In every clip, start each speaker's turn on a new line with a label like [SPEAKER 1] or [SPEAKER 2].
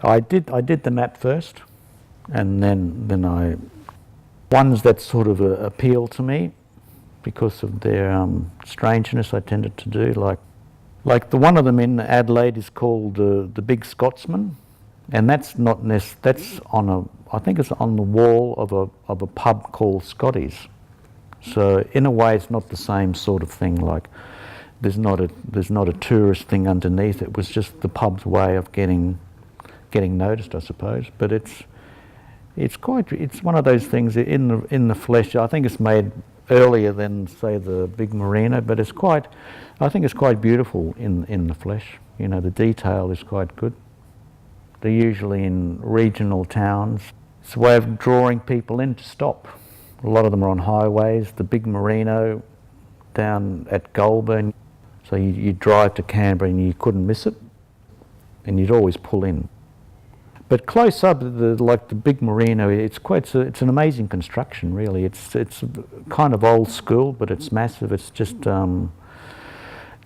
[SPEAKER 1] I did the map first, and then ones that sort of appeal to me because of their strangeness. I tended to do like the one of them in Adelaide is called the Big Scotsman, and that's not that's on I think it's on the wall of a pub called Scotty's. So in a way, it's not the same sort of thing. Like there's not a tourist thing underneath. It was just the pub's way of getting noticed, I suppose. But it's one of those things in the flesh. I think it's made earlier than say the big Merino, but I think it's quite beautiful in the flesh. You know, the detail is quite good. They're usually in regional towns. It's a way of drawing people in to stop. A lot of them are on highways. The big Merino down at Goulburn, so you drive to Canberra and you couldn't miss it, and you'd always pull in. But close up, like the big Merino, it's an amazing construction, really. It's kind of old school, but it's massive. It's just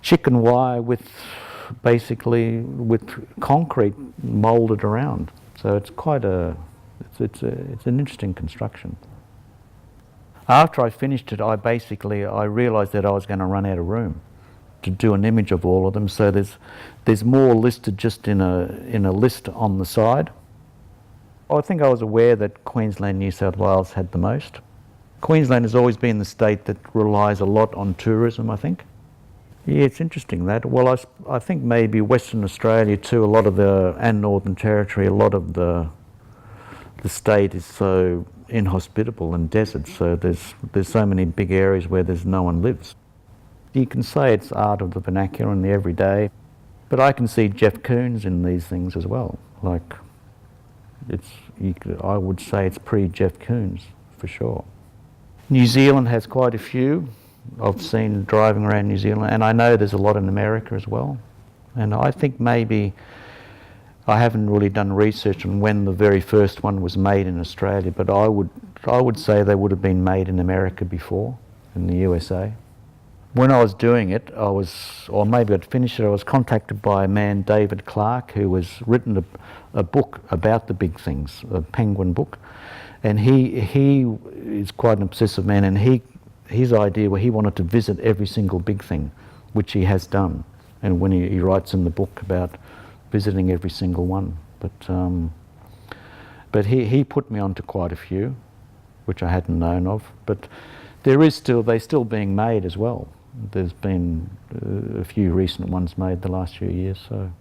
[SPEAKER 1] chicken wire with concrete moulded around. So it's it's an interesting construction. After I finished it, I realised that I was going to run out of room to do an image of all of them. So there's more listed just in a list on the side. I think I was aware that Queensland, New South Wales had the most. Queensland has always been the state that relies a lot on tourism, I think. Yeah, it's interesting that. Well, I think maybe Western Australia too, and Northern Territory, a lot of the state is so inhospitable and desert, so there's so many big areas where there's no one lives. You can say it's art of the vernacular and the everyday, but I can see Jeff Koons in these things as well. Like, I would say it's pre-Jeff Koons for sure. New Zealand has quite a few. I've seen driving around New Zealand, and I know there's a lot in America as well. And I think maybe I haven't really done research on when the very first one was made in Australia, but I would say they would have been made in America before, in the USA. When I was doing it, or maybe I'd finished it, I was contacted by a man, David Clark, who has written a book about the big things, a penguin book. And he is quite an obsessive man, and his idea was he wanted to visit every single big thing, which he has done. And when he writes in the book about visiting every single one. But he put me onto quite a few, which I hadn't known of. But they're still being made as well. There's been a few recent ones made the last few years, so.